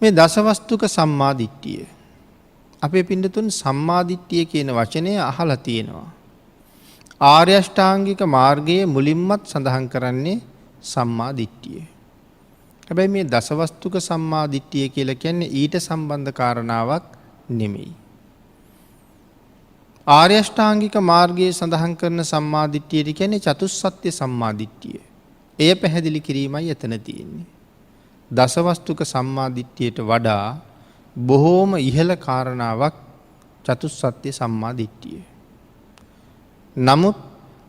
මේ දසවස්තුක සම්මාදිට්ඨිය. අපේ පින්නතුන් සම්මාදිට්ඨිය කියන වචනය අහලා තියෙනවා. ආර්ය අෂ්ටාංගික මාර්ගයේ මුලින්මත් සඳහන් කරන්නේ සම්මාදිට්ඨිය. හැබැයි මේ දසවස්තුක සම්මාදිට්ඨිය කියලා කියන්නේ ඊට සම්බන්ධ කාරණාවක් නෙමෙයි. ආර්ය අෂ්ටාංගික මාර්ගයේ සඳහන් කරන සම්මාදිට්ඨිය කියන්නේ චතුස්සත්‍ය සම්මාදිට්ඨිය. එය පැහැදිලි කිරීමයි එතන තියෙන්නේ. දසවස්තුක සම්මාදිට්ඨියට වඩා බොහෝම ඉහළ කාරණාවක් චතුස්සත්‍ය සම්මාදිට්ඨිය. නමුත්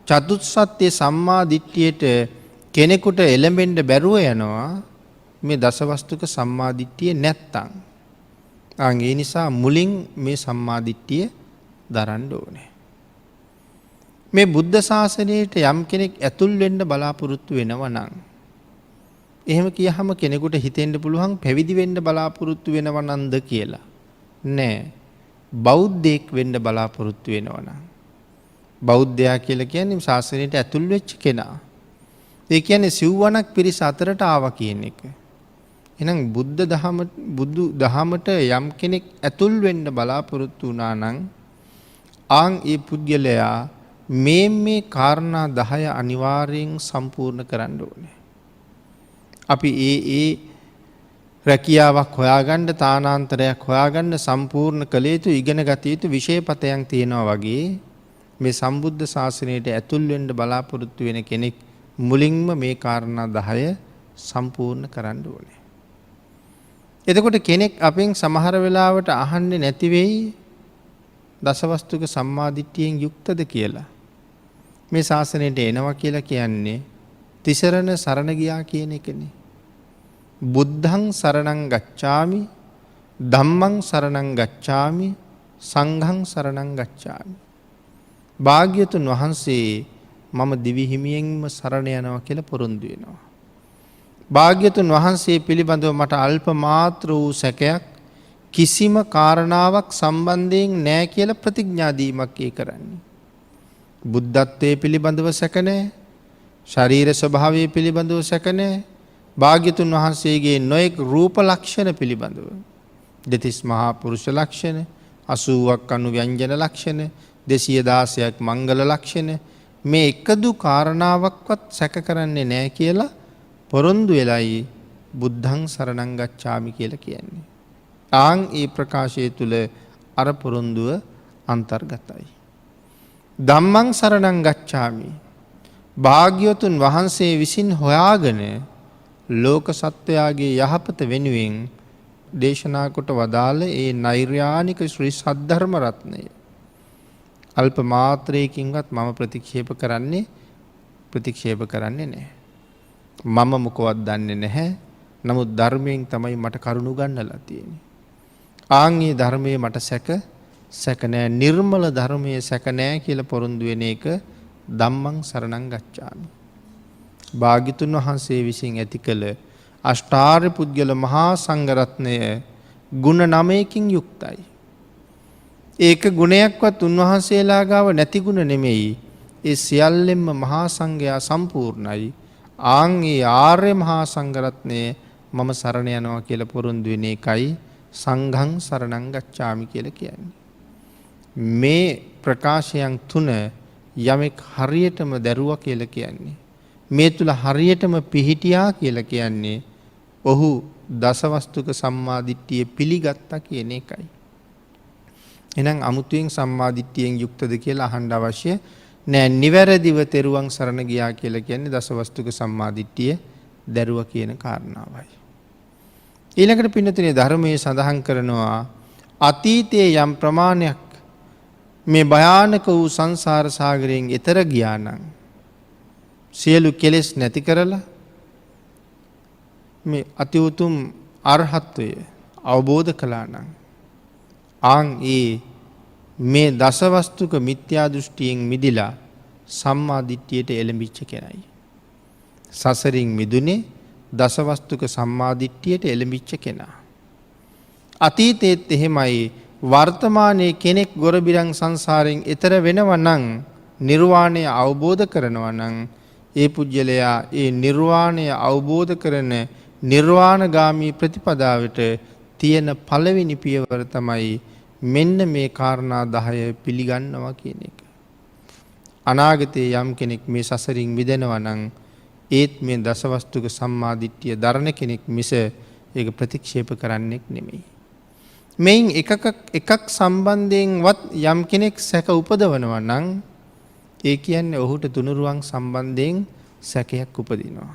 චතුස්සත්‍ය සම්මාදිට්ඨියට කෙනෙකුට එළඹෙන්න බැරුව යනවා මේ දසවස්තුක සම්මාදිට්ඨිය නැත්තම්. ඒ නිසා මුලින් මේ සම්මාදිට්ඨිය දරන්න ඕනේ. මේ බුද්ධ ශාසනයට යම් කෙනෙක් ඇතුල් වෙන්න බලාපොරොත්තු වෙනවා නම් එහෙම කියහම කෙනෙකුට හිතෙන්න පුළුවන් පැවිදි වෙන්න බලාපොරොත්තු වෙනවා නන්ද කියලා. නෑ. බෞද්ධයෙක් වෙන්න බලාපොරොත්තු වෙනවා නම්. බෞද්ධයා කියලා කියන්නේ ශාසනයට ඇතුල් වෙච්ච කෙනා. ඒ කියන්නේ සිව්වණක් පිරිස අතරට ආවා කියන එක. එහෙනම් බුදු දහමට යම් කෙනෙක් ඇතුල් වෙන්න බලාපොරොත්තු වුණා නම් ඒ පුද්ගලයා මේ කාරණා 10 අනිවාර්යෙන් සම්පූර්ණ කරන්න ඕනේ. අපි ඒ රැකියාවක් හොයාගන්න තානාන්තරයක් හොයාගන්න සම්පූර්ණ කළ යුතු ඉගෙන ගත යුතු විෂයපතයන් තියෙනවා වගේ මේ සම්බුද්ධ ශාසනයට ඇතුල් වෙන්න බලාපොරොත්තු වෙන කෙනෙක් මුලින්ම මේ කාරණා 10 සම්පූර්ණ කරන්න ඕනේ. එතකොට කෙනෙක් අපෙන් සමහර වෙලාවට අහන්නේ නැති වෙයි දසවස්තුක සම්මාදිට්ඨියෙන් යුක්තද කියලා. මේ ශාසනයට එනවා කියලා කියන්නේ තිසරණ සරණ ගියා කියන එකනේ. බුද්ධං සරණං ගච්ඡාමි, ධම්මං සරණං ගච්ඡාමි, සංඝං සරණං ගච්ඡාමි. භාග්‍යතුන් වහන්සේ මම දිවි හිමියෙන්ම සරණ යනවා කියලා පොරොන්දු වෙනවා. භාග්‍යතුන් වහන්සේ පිළිබඳව මට අල්ප මාත්‍ර වූ සැකයක් කිසිම කාරණාවක් සම්බන්ධයෙන් නැහැ කියලා ප්‍රතිඥා දීමක් කරන්නේ. බුද්ධත්වයේ පිළිබඳව සැක නැහැ. ශරීර ස්වභාවය පිළිබඳව සැක නැහැ. භාග්‍යතුන් වහන්සේගේ නොයෙක් රූප ලක්ෂණ පිළිබඳව දෙතිස් මහා පුරුෂ ලක්ෂණ 80ක් අනුව්‍යංජන ලක්ෂණ 216ක් මංගල ලක්ෂණ මේ එකදු කාරණාවක්වත් සැක කරන්නේ නැහැ කියලා පොරොන්දු වෙලයි බුද්ධං සරණං ගච්ඡාමි කියලා කියන්නේ. ඒ ප්‍රකාශය තුල අර පොරොන්දුව අන්තර්ගතයි. ධම්මං සරණං ගච්ඡාමි. භාග්‍යවතුන් වහන්සේ විසින් හොයාගෙන ලෝක සත්වයාගේ යහපත වෙනුවෙන් දේශනා කොට වදාළ ඒ නෛර්යානික ශ්‍රී සද්ධර්ම රත්නය අල්ප මාත්‍රයකින්වත් මම ප්‍රතික්ෂේප කරන්නේ නැහැ. මම මොකවත් දන්නේ නැහැ. නමුත් ධර්මයෙන් තමයි මට කරුණු ගන්නලා තියෙන්නේ. ආන්ගේ ධර්මයේ මට සැක නැහැ. නිර්මල ධර්මයේ සැක නැහැ කියලා පොරොන්දු වෙන එක ධම්මං සරණං ගච්ඡාමි. භාග්‍යතුන් වහන්සේ විසින් ඇති කළ අෂ්ටාර්ය පුද්ගල මහා සංඝරත්නය ගුණ 9කින් යුක්තයි. ඒක ගුණයක්වත් උන්වහන්සේලා ගාව නැති ගුණ නෙමෙයි. ඒ සියල්ලෙන්ම මහා සංඝයා සම්පූර්ණයි. ඒ ආර්ය මහා සංඝරත්නය මම සරණ යනවා කියලා පොරොන්දු වෙන එකයි සංඝං සරණං ගච්ඡාමි කියලා කියන්නේ. මේ ප්‍රකාශයන් තුන යමෙක් හරියටම දරුවා කියලා කියන්නේ. මේ තුල හරියටම පිහිටියා කියලා කියන්නේ ඔහු දසවස්තුක සම්මාදිට්ඨිය පිළිගත්තා කියන එකයි. එහෙනම් අමුතුවෙන් සම්මාදිට්ඨියෙන් යුක්තද කියලා අහන්න අවශ්‍ය නෑ. නිවැරදිව තෙරුවන් සරණ ගියා කියලා කියන්නේ දසවස්තුක සම්මාදිට්ඨිය දරුවා කියන කාරණාවයි. ඊළඟට පින්නතුනේ ධර්මයේ සඳහන් කරනවා අතීතයේ යම් ප්‍රමාණයක් මේ භයානක වූ සංසාර සාගරයෙන් එතර ගියා නම් සියලු කෙලෙස් නැති කරලා මේ අති උතුම් අරහත්වය අවබෝධ කළා නම් මේ දසවස්තුක මිත්‍යා දෘෂ්ටියෙන් මිදිලා සම්මා දිට්ඨියට එළඹිච්ච කෙනයි. සසරින් මිදුනේ දසවස්තුක සම්මා දිට්ඨියට එළඹිච්ච කෙනා. අතීතයේත් එහෙමයි. වර්තමානයේ කෙනෙක් ගොරබිරන් සංසාරයෙන් එතර වෙනවා නම් නිර්වාණය අවබෝධ කරනවා නම් ඒ පුජ්‍යලයා ඒ නිර්වාණය අවබෝධ කරන නිර්වාණගාමී ප්‍රතිපදාවට තියෙන පළවෙනි පියවර තමයි මෙන්න මේ කාරණා 10 පිළිගන්නවා කියන එක. අනාගතයේ යම් කෙනෙක් මේ සසරින් මිදෙනවා නම් ඒත් මේ දසවස්තුක සම්මාදිට්ඨිය දරණ කෙනෙක් මිස ඒක ප්‍රතික්ෂේප කරන්නෙක් නෙමෙයි. මෙයින් එකක් සම්බන්ධයෙන්වත් යම් කෙනෙක් සැක උපදවනවා නම් ඒ කියන්නේ ඔහුට තුනුරුවන් සම්බන්ධයෙන් සැකයක් උපදිනවා.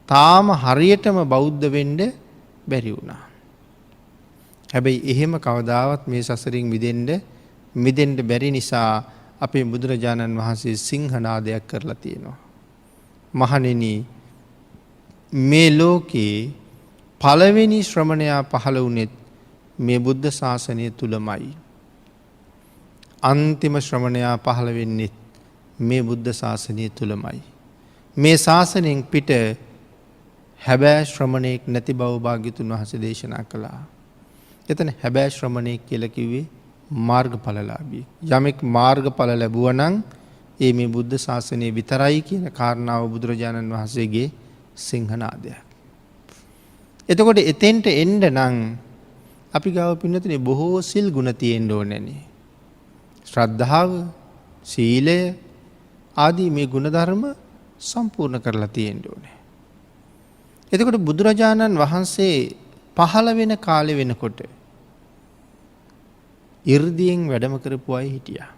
තාම හරියටම බෞද්ධ වෙන්න බැරි වුණා. හැබැයි එහෙම කවදාවත් මේ සසරින් මිදෙන්න බැරි නිසා අපේ බුදුරජාණන් වහන්සේ සිංහනාදයක් කරලා තියෙනවා. මහණෙනි මේ ලෝකේ පළවෙනි ශ්‍රමණයා පහළ වුණෙත් මේ බුද්ධ ශාසනය තුලමයි. අන්තිම ශ්‍රමණයා පහළ වෙන්නේ මේ බුද්ධ ශාසනය තුලමයි. මේ ශාසනයෙන් පිට හැබෑ ශ්‍රමණෙක් නැති බව භාග්‍යතුන් වහන්සේ දේශනා කළා. එතන හැබෑ ශ්‍රමණෙක් කියලා කිව්වේ මාර්ගඵලලාභී. යමෙක් මාර්ගඵල ලැබුවා නම් ඒ මේ බුද්ධ ශාසනය විතරයි කියන කාරණාව බුදුරජාණන් වහන්සේගේ සිංහනාදයක්. එතකොට එතෙන්ට එන්න නම් අපි ගාව පින්නතුනේ බොහෝ සිල් ගුණ තියෙන්න ඕනේනේ. ශ්‍රද්ධාව, සීලය ආදී මේ ගුණ ධර්ම සම්පූර්ණ කරලා තියෙන්න ඕනේ. එතකොට බුදුරජාණන් වහන්සේ පහළ වෙන කාලේ වෙනකොට 이르දියෙන් වැඩම කරපු අය හිටියා.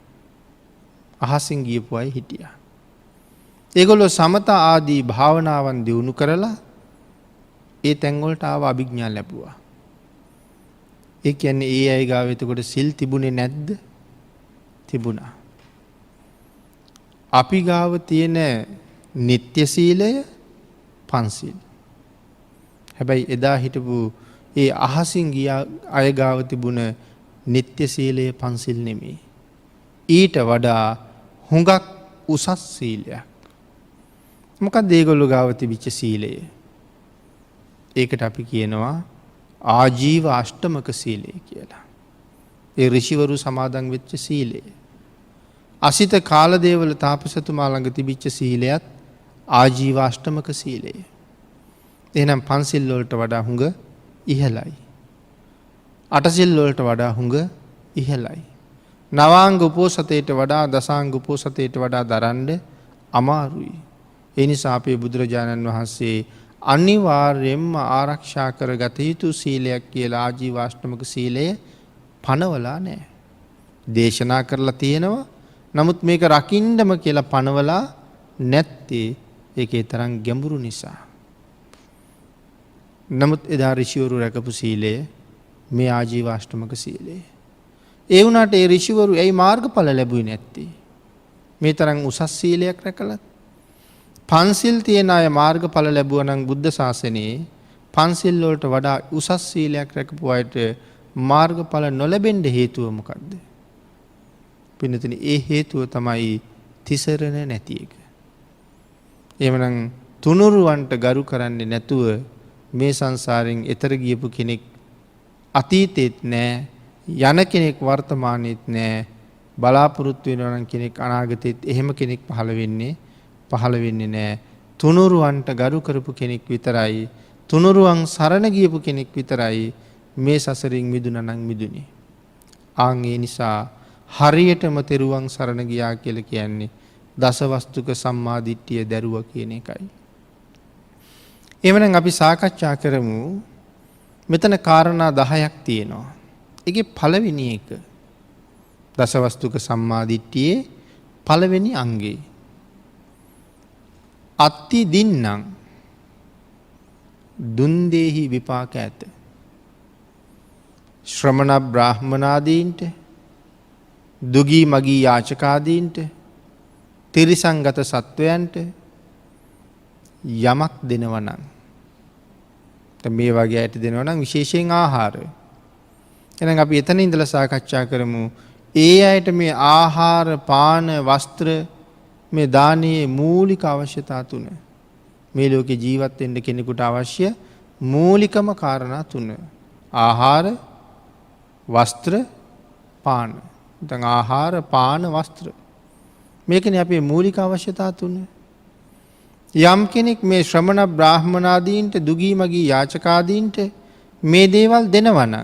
අහසින් ගියපු අය හිටියා. ඒගොල්ලෝ සමත ආදී භාවනාවන් දියුණු කරලා ඒ තැන් වලට ආව අභිඥා ලැබුවා. ඒ කියන්නේ ඒ අය ගාව එතකොට සිල් තිබුණේ නැද්ද? තිබුණා. අපි ගාව තියෙන නිත්‍ය සීලය පන්සිල්. හැබැයි එදා හිටපු ඒ අහසින් ගිය අය ගාව තිබුණ නිත්‍ය සීලය පන්සිල් නෙමෙයි. ඊට වඩා හුඟක් උසස් සීලයක්. මොකක්ද ඒගොල්ලෝ ගාව තිබිච්ච සීලය? ඒකට අපි කියනවා ආජීව අෂ්ටමක සීලය කියලා. ඒ ඍෂිවරු සමාදන් වෙච්ච සීලය. අසිත කාලදේවල තාපසතුමා ළඟ තිබිච්ච සීලයත් ආජීව අෂ්ටමක සීලය. එහෙනම් පන්සිල් වලට වඩා හුඟ ඉහළයි. අටසිල් වලට වඩා හුඟ ඉහළයි. නවාංග උපෝසතයට වඩා දසාංග උපෝසතයට වඩා දරන්න අමාරුයි. ඒ නිසා අපේ බුදුරජාණන් වහන්සේ අනිවාර්යයෙන්ම ආරක්ෂා කරගත යුතු සීලයක් කියලා ආජීව අෂ්ටමක සීලය පනවලා නැහැ. දේශනා කරලා තියෙනවා. නමුත් මේක රකින්නම කියලා පනවලා නැත්තේ ඒකේ තරම් ගැඹුරු නිසා. නමුත් එදා ඍෂිවරු රැකපු සීලය මේ ආජීව අෂ්ටමක සීලය. ඒ වුණාට ඒ ඍෂිවරු ඇයි මාර්ගඵල ලැබුවේ නැත්තේ? මේ තරම් උසස් සීලයක් රැකලත්. පන්සිල් තියන අය මාර්ගඵල ලැබුවා නම් බුද්ධ ශාසනයේ පන්සිල් වලට වඩා උසස් සීලයක් රැකපු අයට මාර්ගඵල නොලැබෙන්න හේතුව මොකද්ද? පින්නතුනි ඒ හේතුව තමයි තිසරණ නැති එක. එහෙමනම් තුනුරුවන්ට ගරු කරන්නේ නැතුව මේ සංසාරයෙන් එතර ගියපු කෙනෙක් අතීතෙත් නෑ, යන කෙනෙක් වර්තමානෙත් නෑ, බලාපොරොත්තු වෙනවා නම් කෙනෙක් අනාගතෙත් එහෙම කෙනෙක් පහළ වෙන්නේ නෑ. තුනුරුවන්ට ගරු කරපු කෙනෙක් විතරයි, තුනුරුවන් සරණ ගියපු කෙනෙක් විතරයි මේ සසරින් මිදුණා නම් මිදුනේ. ආන් ඒ නිසා හරියටම තෙරුවන් සරණ ගියා කියලා කියන්නේ දසවස්තුක සම්මාදිට්ඨිය දැරුවා කියන එකයි. එවනම් අපි සාකච්ඡා කරමු. මෙතන කාරණා 10ක් තියෙනවා. ඒකේ පළවෙනි එක දසවස්තුක සම්මාදිට්ඨියේ පළවෙනි අංගේ අත්ති දින්නම් දුන් දෙහි විපාක ඇත. ශ්‍රමණ බ්‍රාහ්මනාදීන්ට, දුගී මගී යාචකාදීන්ට, තිරිසංගත සත්වයන්ට යමක් දෙනවා නම්, මේ වගේ අයට දෙනවා නම් විශේෂයෙන් ආහාර. එහෙනම් අපි එතන ඉඳලා සාකච්ඡා කරමු. ඒ අයට මේ ආහාර, පාන, වස්ත්‍ර, මේ දානයේ මූලික අවශ්‍යතා තුන. මේ ලෝකේ ජීවත් වෙන්න කෙනෙකුට අවශ්‍ය මූලිකම කාරණා තුන. ආහාර, වස්ත්‍ර, පාන. දැන් ආහාර, පාන, වස්ත්‍ර. මේකනේ අපේ මූලික අවශ්‍යතා තුන. යම් කෙනෙක් මේ ශ්‍රමණ බ්‍රාහ්මනාදීන්ට, දුගී මගී යාචකාදීන්ට මේ දේවල් දෙනවනං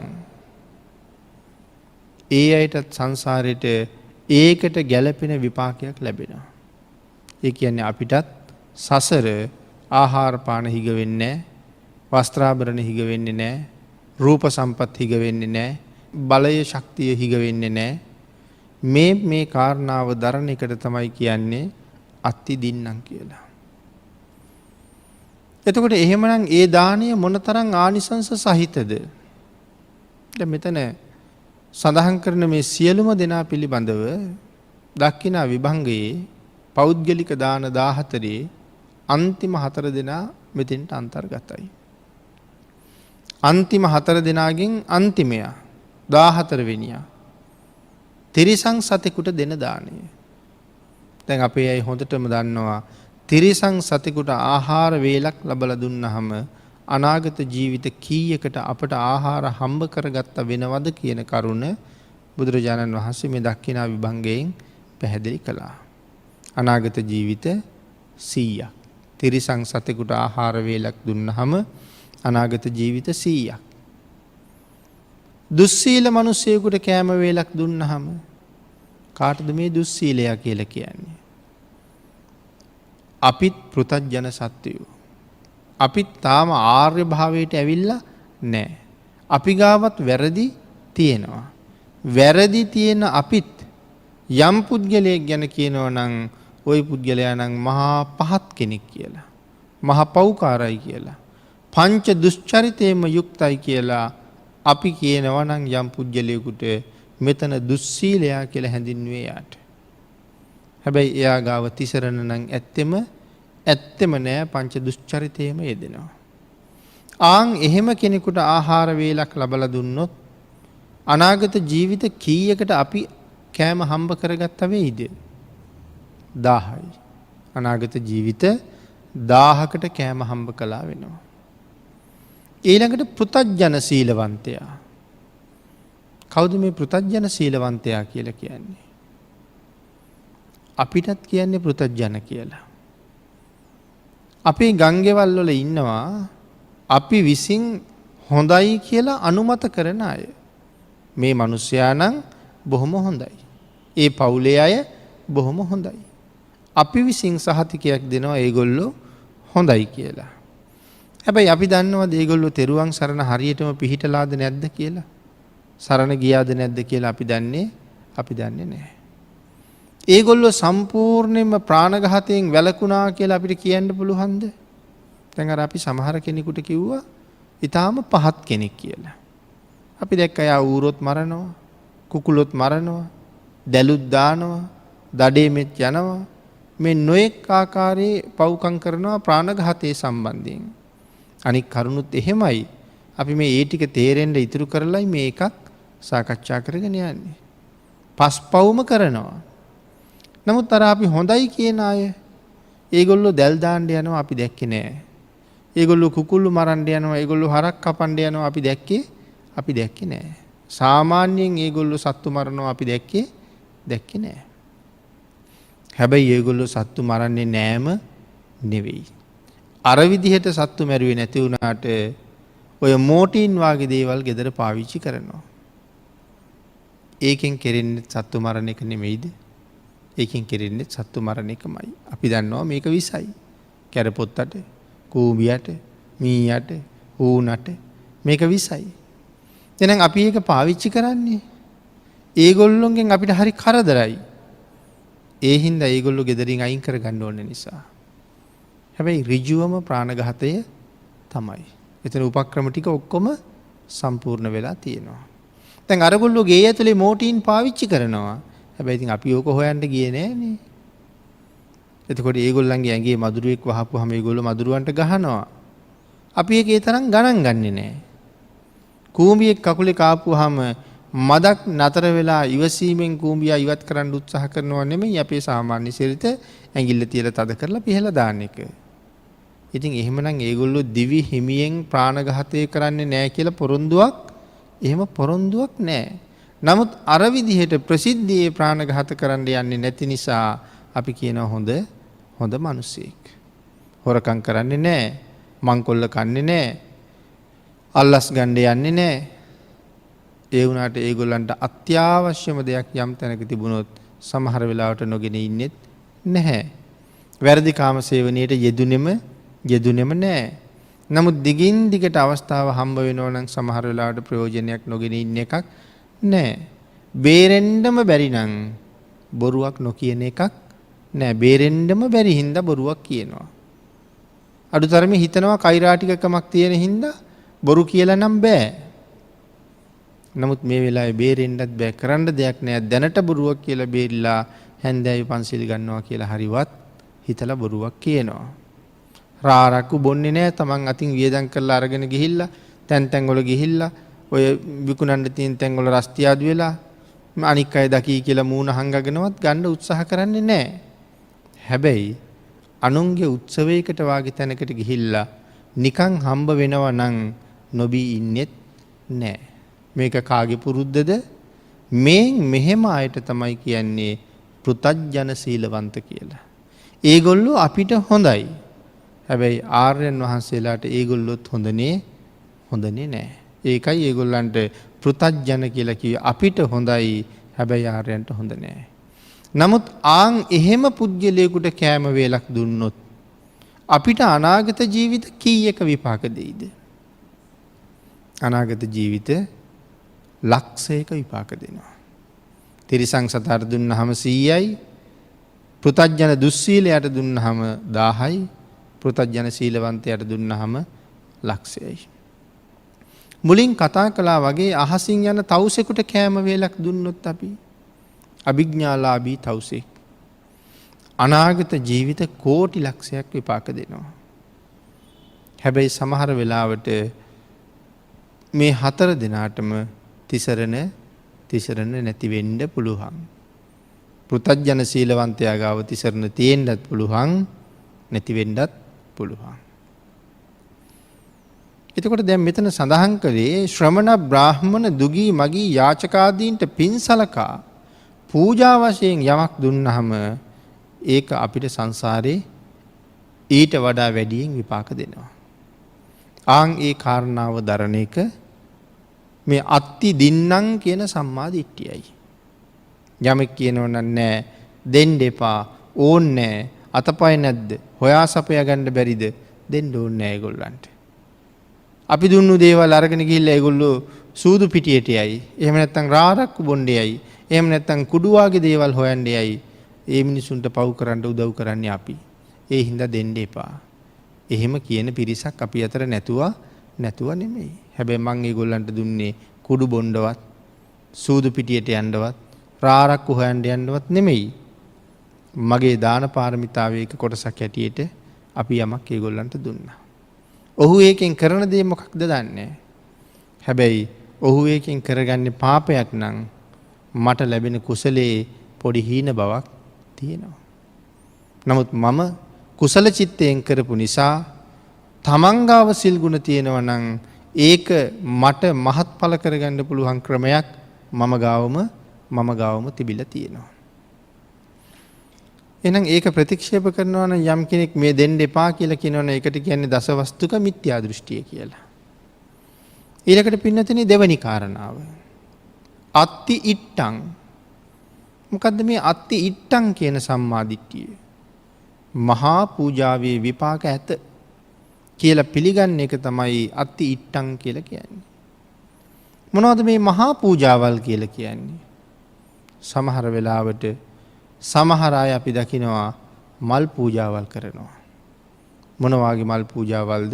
ඒ අයටත් සංසාරයට ඒකට ගැලපෙන විපාකයක් ලැබෙනවා. ඒ කියන්නේ අපිටත් සසර ආහාරපාන හිග වෙන්නේ වස්ත්‍රාභරණ හිග වෙන්නේ නෑ රූප සම්පත් හිග වෙන්නේ නෑ බලය ශක්තිය හිග වෙන්නේ නෑ මේ කාරණාව දරණ එකට තමයි කියන්නේ අත්ති දින්නම් කියලා. එතකොට එහෙමනම් ඒ දානය මොනතරම් ආනිසංස සහිතද? දැන් මෙතන සඳහන් කරන මේ සියලුම දෙනා පිළිබඳව දක්ඛිනා විභංගයේ පෞද්ගලික දාන 14 අන්තිම 4 දෙනා මෙතෙන්ට අන්තර්ගතයි. අන්තිම 4 දෙනාගෙන් අන්තිමයා 14 වෙනියා තිරිසං සතෙකුට දෙන දාණය. දැන් අපේ අය හොඳටම දන්නවා තිරිසං සතෙකුට ආහාර වේලක් ලබලා දුන්නහම අනාගත ජීවිත කීයකට අපට ආහාර හම්බ කරගත්ත වෙනවද කියන කරුණ බුදුරජාණන් වහන්සේ මේ දක්ඛිනා විභංගයෙන් පැහැදිලි කළා. අනාගත ජීවිත 100ක්. තිරිසං සතෙකුට ආහාර වේලක් දුන්නහම අනාගත ජීවිත 100ක්. දුස්සීල මිනිසෙකුට කෑම වේලක් දුන්නහම කාටද මේ දුස්සීලයා කියලා කියන්නේ? අපිත් පෘථග්ජන සත්වයෝ. අපිත් තාම ආර්ය භාවයට ඇවිල්ලා නැහැ. අපි ගාවත් වැරදි තියෙනවා. වැරදි තියෙන අපිත් යම් පුද්ගලයෙක් ගැන කියනවා නම් ওই පුද්ගලයා නම් මහා පහත් කෙනෙක් කියලා. මහා පෞකාරයි කියලා. පංච දුෂ්චරිතේම යුක්තයි කියලා අපි කියනවා නම් යම් පුද්ගලයෙකුට මෙතන දුස්සීලයා කියලා හැඳින්වුවේ යාට. හැබැයි එයා ගාව තිසරණ නම් ඇත්තෙම නෑ පංච දුෂ්චරිතේම යෙදෙනවා. ආන් එහෙම කෙනෙකුට ආහාර වේලක් ලබලා දුන්නොත් අනාගත ජීවිත කීයකට අපි කෑම හම්බ කරගත්ත වෙයිද? 1000යි. අනාගත ජීවිත 1000කට කෑම හම්බ කළා වෙනවා. ඊළඟට පෘථග්ජන සීලවන්තයා. කවුද මේ පෘථග්ජන සීලවන්තයා කියලා කියන්නේ? අපිටත් කියන්නේ පෘථග්ජන කියලා. අපේ ගංගෙවල් වල ඉන්නවා අපි විසින් හොඳයි කියලා අනුමත කරන අය. මේ මිනිසයා නම් බොහොම හොඳයි. ඒ පවුලේ අය බොහොම හොඳයි. අපි විසින් සහතිකයක් දෙනවා ඒගොල්ලෝ හොඳයි කියලා. හැබැයි අපි දන්නවද ඒගොල්ලෝ තෙරුවන් සරණ හරියටම පිහිටලාද නැද්ද කියලා? සරණ ගියාද නැද්ද කියලා අපි දන්නේ නැහැ. ඒගොල්ලෝ සම්පූර්ණයෙන්ම ප්‍රාණඝාතයෙන් වැළකුණා කියලා අපිට කියන්න පුළුවන්ද? දැන් අර අපි සමහර කෙනෙකුට කිව්වා ඊටාම පහත් කෙනෙක් කියලා. අපි දැක්ක අය ඌරොත් මරනවා, කුකුලොත් මරනවා, දැලුත් දානවා, දඩේමෙත් යනවා. මේ නොඑක් ආකාරයේ පව්කම් කරනවා ප්‍රාණඝාතයේ සම්බන්ධයෙන්. අනික් කරුණුත් එහෙමයි. අපි මේ ඒ ටික තේරෙන්න ඉතුරු කරලයි මේ එකක් සාකච්ඡා කරගෙන යන්නේ. පස්පවුම කරනවා. නමුත් අර අපි හොඳයි කියන අය ඒගොල්ලෝ දැල් දාන්න යනවා අපි දැක්කේ නෑ. ඒගොල්ලෝ කුකුල්ලු මරන්න යනවා, ඒගොල්ලෝ හරක් කපන්න යනවා අපි දැක්කේ නෑ. සාමාන්‍යයෙන් ඒගොල්ලෝ සත්තු මරනවා අපි දැක්කේ නෑ. හැබැයි ඒගොල්ලෝ සත්තු මරන්නේ නෑම නෙවෙයි. අර විදිහට සත්තු මැරුවේ නැති වුණාට ඔය මෝටින් වාගේ දේවල් ගෙදර පාවිච්චි කරනවා. ඒකෙන් කෙරෙන්නේ සත්තු මරණ එක නෙමෙයිද? ඒකෙන් කෙරෙන්නේ සත්තු මරණ එකමයි. අපි දන්නවා මේක විසයි. කැරපොත්තට, කූඹියට, මීයට, ඌනට මේක විසයි. එහෙනම් අපි ඒක පාවිච්චි කරන්නේ ඒගොල්ලොන්ගෙන් අපිට හරි කරදරයි. ඒ හින්දා ඒගොල්ලෝ ගෙදරින් අයින් කරගන්න ඕන නිසා. හැබැයි ඍජුවම ප්‍රාණඝාතය තමයි. එතන උපක්‍රම ටික ඔක්කොම සම්පූර්ණ වෙලා තියෙනවා. දැන් අරගොල්ලෝ ගේ ඇතුලේ මෝටින් පාවිච්චි කරනවා. හැබැයි ඉතින් අපි ඕක හොයන්න ගියේ නෑනේ. එතකොට ඒගොල්ලන්ගේ ඇඟේ මදුරුවෙක් වහපුවාම ඒගොල්ලෝ මදුරුවන්ට ගහනවා. අපි ඒකේ තරම් ගණන් ගන්නෙ නෑ. කූඹියෙක් කකුලේ කාපුවාම මදක් නතර වෙලා ඉවසීමෙන් කූඹියා ඉවත් කරන්න උත්සාහ කරනවා නෙමෙයි අපේ සාමාන්‍ය සිරිත ඇඟිල්ල තියලා තද කරලා පිහලා දාන එක. ඉතින් එහෙමනම් ඒගොල්ලෝ දිවි හිමියෙන් ප්‍රාණඝාතය කරන්නේ නැහැ කියලා පොරොන්දුවක් නැහැ. නමුත් අර විදිහට ප්‍රසිද්ධියේ ප්‍රාණඝාත කරන්න යන්නේ නැති නිසා අපි කියනවා හොඳ මිනිසෙක්. හොරකම් කරන්නේ නැහැ, මංකොල්ල කන්නේ නැහැ, අල්ලස් ගන්න යන්නේ නැහැ. ඒ වුණාට ඒගොල්ලන්ට අත්‍යවශ්‍යම දෙයක් යම් තැනක තිබුණොත් සමහර වෙලාවට නොගෙන ඉන්නෙත් නැහැ. වැරදි කාම සේවනයේට යෙදුනෙම නැහැ. නමුත් දිගින් දිගට අවස්ථාව හම්බ වෙනවා නම් සමහර වෙලාවට ප්‍රයෝජනයක් නොගෙන ඉන්න එකක් නැහැ. බේරෙන්නම බැරි නම් බොරුවක් නොකියන එකක් නැහැ. බේරෙන්නම බැරි හින්දා බොරුවක් කියනවා. අඩුතරමේ හිතනවා කෛරාටිකකමක් තියෙන හින්දා බොරු කියලා නම් බෑ. නමුත් මේ වෙලාවේ බේරෙන්නත් බෑ. කරන්න දෙයක් නෑ. දැනට බොරුවක් කියලා බේරිලා හැන්දෑවේ පන්සිල් ගන්නවා කියලා හරිවත් හිතලා බොරුවක් කියනවා. රාරක්කු බොන්නේ නෑ. Taman අතින් වියදම් කරලා අරගෙන ගිහිල්ලා තැන් වල ගිහිල්ලා ඔය විකුණන්න තියෙන තැන් වල රස්තියාදු වෙලා අනික් අය දකී කියලා මූණ හංගගෙනවත් ගන්න උත්සාහ කරන්නේ නෑ. හැබැයි අනුන්ගේ උත්සවයකට වාගේ තැනකට ගිහිල්ලා නිකන් හම්බ වෙනවා නම් නොබී ඉන්නෙත් නෑ. මේක කාගේ පුරුද්දද? මෙහෙම අයට තමයි කියන්නේ පෘතජ්ජන සීලවන්ත කියලා. ඒගොල්ලෝ අපිට හොඳයි. හැබැයි ආර්යයන් වහන්සේලාට ඒගොල්ලොත් හොඳනේ නෑ. ඒකයි ඒගොල්ලන්ට පෘතජ්ජන කියලා කිව්වේ. අපිට හොඳයි හැබැයි ආර්යයන්ට හොඳ නෑ. නමුත් එහෙම පුජ්‍යලයකට කෑම වේලක් දුන්නොත් අපිට අනාගත ජීවිත කීයක විපාක දෙයිද? අනාගත ජීවිත ලක්ෂයක විපාක දෙනවා. තිරිසං සතර දුන්නහම 100යි, පෘතජ්ජන දුස්සීලයට දුන්නහම 1000යි, පෘතජ්ජන සීලවන්තයට දුන්නහම ලක්ෂයයි. මුලින් කතා කළා වගේ අහසින් යන තවුසෙකුට කෑම වේලක් දුන්නොත් අපි අභිඥාලාභී තවුසෙක් අනාගත ජීවිත කෝටි ලක්ෂයක් විපාක දෙනවා. හැබැයි සමහර වෙලාවට මේ 4 දෙනාටම තිසරණ නැති වෙන්න පුළුවන්. පෘතජ්ජන සීලවන්තයා ගාව තිසරණ තියෙන්නත් පුළුවන්, නැති වෙන්නත් පුළුවන්. එතකොට දැන් මෙතන සඳහන් කළේ ශ්‍රමණ බ්‍රාහ්මණ දුගී මගී යාචකාදීන්ට පින්සලකා පූජා වශයෙන් යමක් දුන්නහම ඒක අපිට සංසාරේ ඊට වඩා වැඩියෙන් විපාක දෙනවා. ඒ කාරණාව දරණ එක මේ අත්ති දින්නම් කියන සම්මා දිට්ඨියයි. යමෙක් කියනෝ නෑ දෙන්න එපා, ඕන්නේ අතපය නැද්ද, හොයා සපයා ගන්න බැරිද? දෙන්න ඕනේ නෑ ඒගොල්ලන්ට. අපි දුන්නු දේවල් අරගෙන ගිහිල්ලා ඒගොල්ලෝ සූදු පිටියට යයි. එහෙම නැත්නම් රාරක්කු බොණ්ඩේ යයි. එහෙම නැත්නම් කුඩු වාගේ දේවල් හොයන්නේ යයි. ඒ මිනිසුන්ට පව් කරන්න උදව් කරන්නේ අපි. ඒ හින්දා දෙන්න එපා. එහෙම කියන පිරිසක් අපි අතර නැතුව නෙමෙයි. හැබැයි මං ඒගොල්ලන්ට දුන්නේ කුඩු බොණ්ඩවත්, සූදු පිටියට යන්නවත්, රාරක්කු හොයන්න යන්නවත් නෙමෙයි. මගේ දාන පාරමිතාවේ එක කොටසක් හැටියට අපි යමක් ඒගොල්ලන්ට දුන්නා. ඔහු ඒකෙන් කරන දේ මොකක්ද දන්නේ. හැබැයි ඔහු ඒකෙන් කරගන්නේ පාපයක් නම් මට ලැබෙන කුසලයේ පොඩි හීන බවක් තියෙනවා. නමුත් මම කුසල චිත්තයෙන් කරපු නිසා තමන්ගාව සිල් ගුණ තියෙනවා නම් ඒක මට මහත්ඵල කරගන්න පුළුවන් ක්‍රමයක් මම ගාවම තිබිලා තියෙනවා. එහෙනම් ඒක ප්‍රතික්ෂේප කරනවා නම් යම් කෙනෙක් මේ දෙන්න එපා කියලා කියනවනේ ඒකට කියන්නේ දසවස්තුක මිත්‍යා දෘෂ්ටිය කියලා. ඊළඟට පින්නතනේ දෙවනි කාරණාව. අත්ති ඉට්ටං. මොකද්ද මේ අත්ති ඉට්ටං කියන සම්මාදිට්ඨිය? මහා පූජාවේ විපාක ඇත කියලා පිළිගන්න එක තමයි අත්ති ඉට්ටං කියලා කියන්නේ. මොනවද මේ මහා පූජාවල් කියලා කියන්නේ? සමහර වෙලාවට සමහර අය අපි දකිනවා මල් පූජාවල් කරනවා. මොන වගේ මල් පූජාවල්ද?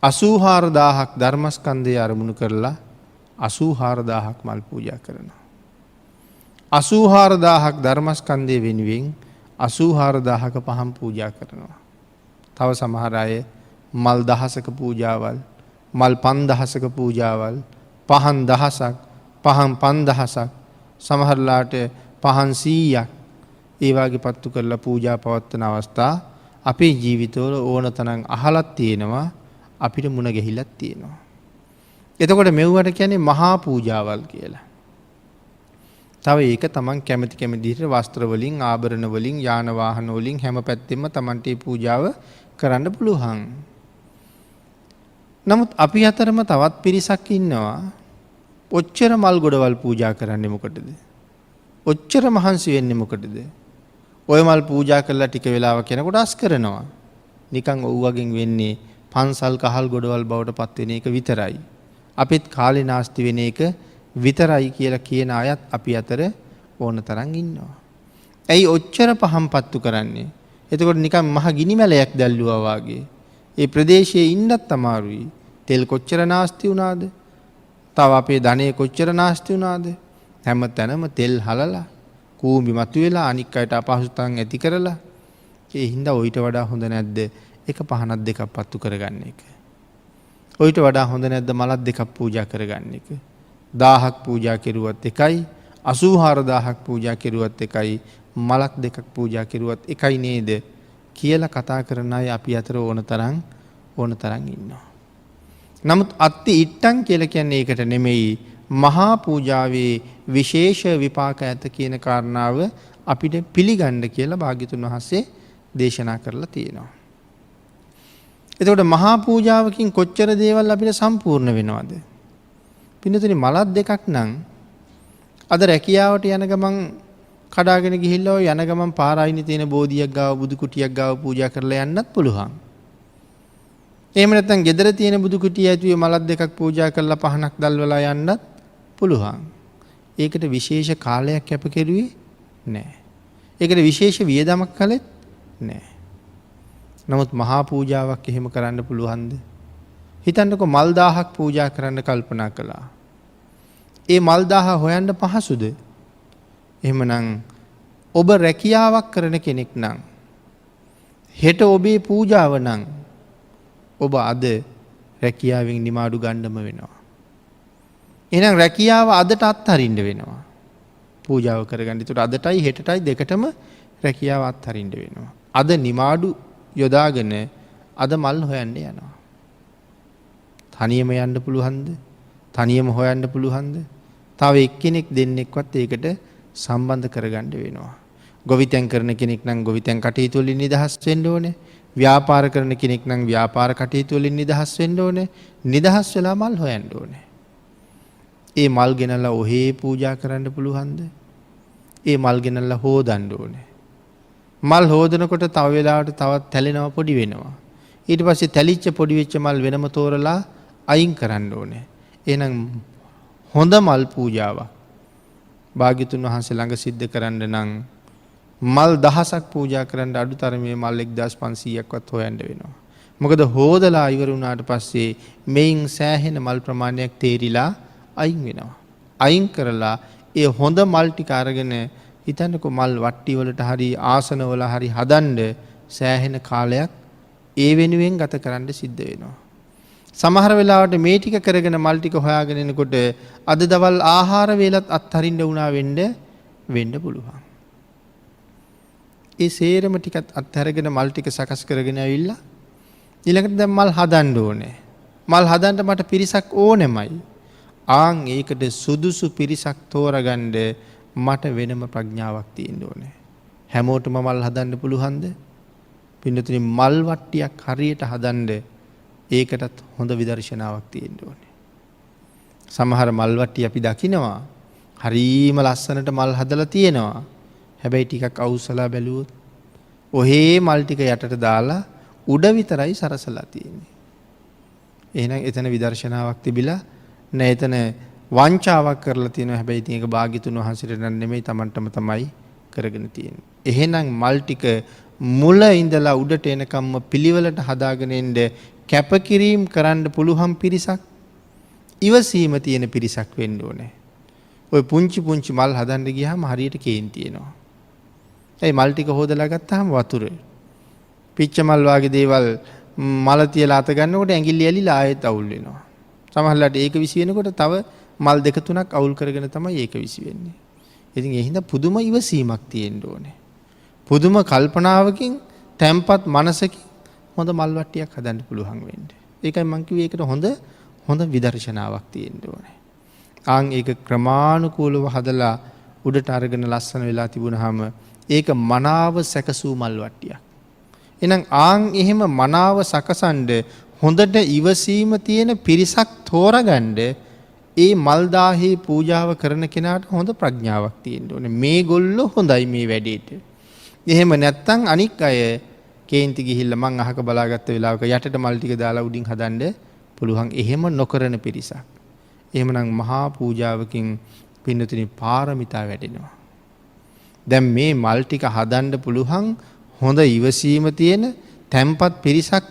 84000ක් ධර්මස්කන්ධය අරමුණු කරලා 84000ක් මල් පූජා කරනවා. 84000ක් ධර්මස්කන්ධය වෙනුවෙන් 84000ක පහන් පූජා කරනවා. තව සමහර අය මල් 1000ක පූජාවල්, මල් 5000ක පූජාවල්, පහන් 1000ක්, පහන් 5000ක්, සමහරලාට පහන් 100ක් ඒ වගේ පත්තු කරලා පූජා පවත්වන අවස්ථා අපේ ජීවිතවල ඕන තරම් අහලක් තියෙනවා, අපිට මුණ ගැහිලක් තියෙනවා. එතකොට මෙව්වට කියන්නේ මහා පූජාවල් කියලා. තව ඒක තමන් කැමති විදිහට වස්ත්‍ර වලින්, ආභරණ වලින්, යාන වාහන වලින් හැම පැත්තෙම තමන්ට පූජාව කරන්න පුළුවන්. නමුත් අපි අතරම තවත් පිරිසක් ඉන්නවා ඔච්චර මල් ගොඩවල් පූජා කරන්නේ මොකටද? ඔච්චර මහන්සි වෙන්නේ මොකටද? ඔය මල් පූජා කරලා ටික වෙලාවක් යනකොට අස් කරනවා. නිකන් ඔව් වගේ වෙන්නේ පන්සල් කහල් ගොඩවල් බවට පත් වෙන එක විතරයි. අපිත් කාලේ නාස්ති වෙන එක විතරයි කියලා කියන අයත් අපි අතර ඕන තරම් ඉන්නවා. ඇයි ඔච්චර පහම් පත්තු කරන්නේ? එතකොට නිකන් මහ ගිනි මැලයක් දැල්ලුවා වාගේ. ඒ ප්‍රදේශයේ ඉන්නත් අමාරුයි. තෙල් කොච්චර නාස්ති වුණාද? තව අපේ ධනෙ කොච්චර නාස්ති වුණාද? හැම තැනම තෙල් හලලා කූඹි මතුවෙලා අනික් අයට අපහසුතාවම් ඇති කරලා ඒ හින්දා ඔయిత වඩා හොඳ නැද්ද එක පහනක් දෙකක් පත්තු කරගන්න එක? ඔయిత වඩා හොඳ නැද්ද මලක් දෙකක් පූජා කරගන්න එක? 1000ක් පූජා කෙරුවත් එකයි 84000ක් පූජා කෙරුවත් එකයි මලක් දෙකක් පූජා කෙරුවත් එකයි නේද කියලා කතා කරන අය අපි අතර ඕන තරම් ඉන්නවා. නමුත් අත්ති ඉට්ටන් කියලා කියන්නේ ඒකට නෙමෙයි මහා පූජාවේ විශේෂ විපාක ඇත කියන කාරණාව අපිට පිළිගන්න කියලා භාග්‍යතුන් වහන්සේ දේශනා කරලා තියෙනවා. එතකොට මහා පූජාවකින් කොච්චර දේවල් අපිට සම්පූර්ණ වෙනවද? පින්නතුනි මලක් දෙකක් නම් අද රැකියාවට යන ගමන් කඩාගෙන ගිහිල්ලා ඔය යන ගමන් පාරායිනේ තියෙන බෝධියක් ගාව බුදු කුටියක් ගාව පූජා කරලා යන්නත් පුළුවන්. එහෙම නැත්නම් ගෙදර තියෙන බුදු කුටිය ඇතුලේ මලක් දෙකක් පූජා කරලා පහනක් දැල්වලා යන්නත් පුළුවන්. ඒකට විශේෂ කාලයක් කැප කෙරුවේ නැහැ. ඒකට විශේෂ වියදමක් කළෙත් නැහැ. නමුත් මහා පූජාවක් එහෙම කරන්න පුළුවන්ද? හිතන්නකො මල් 1000ක් පූජා කරන්න කල්පනා කළා. ඒ මල් 1000 හොයන්න පහසුද? එහෙමනම් ඔබ රැකියාවක් කරන කෙනෙක් නම් හෙට ඔබේ පූජාව නම් ඔබ අද රැකියාවෙන් නිමාඩු ගන්නම වෙනවා. එහෙනම් රැකියාව අදට අත්හරින්න වෙනවා. පූජාව කරගන්න. ඒකට අදටයි හෙටටයි දෙකටම රැකියාව අත්හරින්න වෙනවා. අද නිමාඩු යොදාගෙන අද මල් හොයන්න යනවා. තනියම යන්න පුළුවන්ද? තනියම හොයන්න පුළුවන්ද? තව එක්කෙනෙක් දෙන්නෙක්වත් ඒකට සම්බන්ධ කරගන්න වෙනවා. ගොවිතැන් කරන කෙනෙක් නම් ගොවිතැන් කටයුතු වලින් නිදහස් වෙන්න ඕනේ. ව්‍යාපාර කරන කෙනෙක් නම් ව්‍යාපාර කටයුතු වලින් නිදහස් වෙන්න ඕනේ. නිදහස් වෙලා මල් හොයන්න ඕනේ. ඒ මල් ගෙනල්ලා ඔහේ පූජා කරන්න පුළුවන්ද? ඒ මල් ගෙනල්ලා හොදන්න ඕනේ. මල් හොදනකොට තව වෙලාවට තවත් තැලෙනවා පොඩි වෙනවා. ඊට පස්සේ තැලිච්ච පොඩි වෙච්ච මල් වෙනම තෝරලා අයින් කරන්න ඕනේ. එහෙනම් හොඳ මල් පූජාවක් භාග්‍යතුන් වහන්සේ ළඟ සිද්ධ කරන්න නම් මල් දහසක් පූජා කරන්න අඩුතරමේ මල් 1500ක්වත් හොයන්න වෙනවා. මොකද හොදලා ඉවර වුණාට පස්සේ මේන් සෑහෙන මල් ප්‍රමාණයක් තේරිලා අයින් වෙනවා. අයින් කරලා ඒ හොඳ මල් ටික අරගෙන හිතන්නකො මල් වට්ටි වලට හරි ආසන වල හරි හදන්න සෑහෙන කාලයක් ඒ වෙනුවෙන් ගත කරන්න සිද්ධ වෙනවා. සමහර වෙලාවට මේ ටික කරගෙන මල් ටික හොයාගෙන එනකොට අද දවල් ආහාර වේලත් අත්හරින්න වුණා වෙන්න පුළුවන්. ඒ සේරම ටිකත් අත්හැරගෙන මල් ටික සකස් කරගෙන ඇවිල්ලා ඊළඟට දැන් මල් හදන්න ඕනේ. මල් හදන්න මට පිරිසක් ඕනෙමයි. ආන් ඒකට සුදුසු පිරිසක් තෝරගන්න මට වෙනම ප්‍රඥාවක් තියෙන්න ඕනේ. හැමෝටම මල් හදන්න පුළුවන්ද? පින්නතුනි මල් වට්ටියක් හරියට හදන්න ඒකටත් හොඳ විදර්ශනාවක් තියෙන්න ඕනේ. සමහර මල් වට්ටි අපි දකිනවා හරීම ලස්සනට මල් හදලා තියෙනවා. හැබැයි ටිකක් අවුස්සලා බැලුවොත් ඔහේ මල් ටික යටට දාලා උඩ විතරයි සරසලා තියෙන්නේ. එහෙනම් එතන විදර්ශනාවක් තිබිලා නැහැ. එතන වංචාවක් කරලා තියෙනවා. හැබැයි ඉතින් ඒක භාග්‍යතුන් වහන්සේට නෙමෙයි Tamanටම තමයි කරගෙන තියෙන්නේ. එහෙනම් මල් ටික මුල ඉඳලා උඩට එනකම්ම පිළිවෙලට හදාගෙන එන්න කැපකිරීම කරන්න පුළුවන් පිරිසක් ඉවසීම තියෙන පිරිසක් වෙන්න ඕනේ. ඔය පුංචි පුංචි මල් හදන්න ගියාම හරියට කේන්ති එනවා. ඒ මල් ටික හොදලා ගත්තාම වතුර පිච්ච මල් වගේ දේවල් මල තියලා අත ගන්නකොට ඇඟිලි ඇලිලා ආයෙත් අවුල් වෙනවා. සමහරවිට ඒක විසි වෙනකොට තව මල් දෙක තුනක් අවුල් කරගෙන තමයි ඒක විසි වෙන්නේ. ඉතින් ඒ හින්දා පුදුම ඉවසීමක් තියෙන්න ඕනේ. පුදුම කල්පනාවකින් තැම්පත් මනසකින් හොඳ මල් වට්ටියක් හදන්න පුළුවන් වෙන්න. ඒකයි මම කිව්වේ ඒකට හොඳ විදර්ශනාවක් තියෙන්න ඕනේ. ආන් ඒක ක්‍රමානුකූලව හදලා උඩට අරගෙන ලස්සන වෙලා තිබුණාම ඒක මනාව සැකසූ මල් වට්ටියක්. එහෙනම් ආන් එහෙම මනාව සකසන්ඩ හොඳට ඉවසීම තියෙන පිරිසක් තෝරගන්න ඒ මල්දාහි පූජාව කරන කෙනාට හොඳ ප්‍රඥාවක් තියෙන්න ඕනේ. මේගොල්ලෝ හොඳයි මේ වැඩේට. එහෙම නැත්නම් අනික් අය කේන්ති ගිහිල්ලා මං අහක බලාගත්ත වෙලාවක යටට මල් ටික දාලා උඩින් හදන්න පුළුවන්. එහෙම නොකරන පිරිසක්. එහෙමනම් මහා පූජාවකින් පින්නතුනි පාරමිතා වැඩෙනවා. දැන් මේ මල් ටික හදන්න පුළුවන් හොඳ ඉවසීම තියෙන තැම්පත් පිරිසක්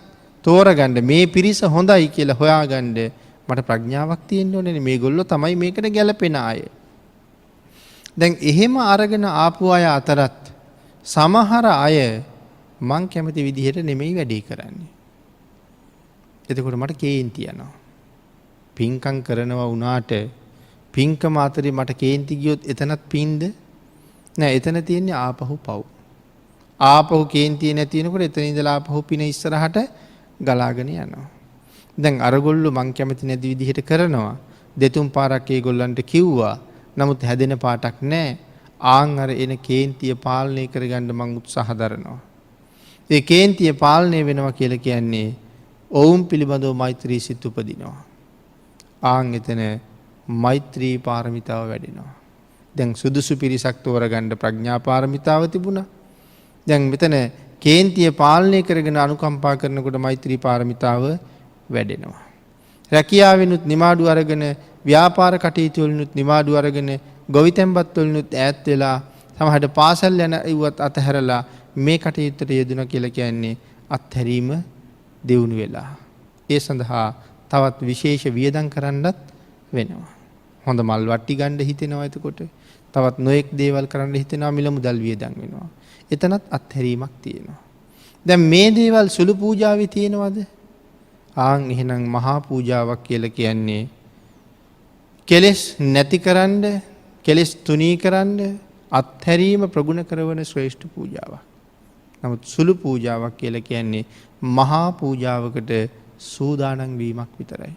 තෝරගන්න මේ පිරිස හොඳයි කියලා හොයාගන්න මට ප්‍රඥාවක් තියෙන්න ඕනේ. මේගොල්ලෝ තමයි මේකට ගැලපෙන අය. දැන් එහෙම අරගෙන ආපු අය අතරත් සමහර අය මං කැමති විදිහට නෙමෙයි වැඩේ කරන්නේ. එතකොට මට කේන්ති යනවා. පින්කම් කරනවා වුණාට පින්කම අතරේ මට කේන්ති ගියොත් එතනත් පින්ද? නෑ, එතන තියෙන්නේ ආපහු පව්. ආපහු කේන්තිය නැති වෙනකොට එතන ඉඳලා ආපහු පින ඉස්සරහට ගලාගෙන යනවා. දැන් අරගොල්ලෝ මං කැමති නැති විදිහට කරනවා. දෙතුන් පාරක් ඒගොල්ලන්ට කිව්වා. නමුත් හැදෙන පාටක් නෑ. ආන් අර එන කේන්තිය පාලනය කරගන්න මං උත්සාහ දරනවා. ඒ කේන්තිය පාලනය වෙනවා කියලා කියන්නේ ඔවුන් පිළිබඳව මෛත්‍රී සිත් උපදිනවා. ආන් එතන මෛත්‍රී පාරමිතාව වැඩෙනවා. දැන් සුදුසු පිරිසක් තෝරගන්න ප්‍රඥා පාරමිතාව තිබුණා. දැන් මෙතන කේන්තිය පාලනය කරගෙන අනුකම්පා කරනකොට මෛත්‍රී පාරමිතාව වැඩෙනවා. රැකියාවෙනුත් නිමාඩු අරගෙන ව්‍යාපාර කටයුතු වලිනුත් නිමාඩු අරගෙන ගොවිතැන්පත් වලිනුත් ඈත් වෙලා සමහරට පාසල් යන ඉවත් අතහැරලා මේ කටයුත්තට යෙදුණා කියලා කියන්නේ අත්හැරීම දියුණු වෙලා. ඒ සඳහා තවත් විශේෂ වියදම් කරන්නත් වෙනවා. හොඳ මල් වට්ටි ගන්න හිතෙනවා. එතකොට තවත් නොඑක් දේවල් කරන්න හිතෙනවා. මිල මුදල් වියදම් වෙනවා. එතනත් අත්හැරීමක් තියෙනවා. දැන් මේ දේවල් සුළු පූජාවේ තියෙනවද? ආන් එහෙනම් මහා පූජාවක් කියලා කියන්නේ කෙලෙස් නැතිකරන්න, කෙලෙස් තුනීකරන්න අත්හැරීම ප්‍රගුණ කරන ශ්‍රේෂ්ඨ පූජාවක්. නමුත් සුළු පූජාවක් කියලා කියන්නේ මහා පූජාවකට සූදානම් වීමක් විතරයි.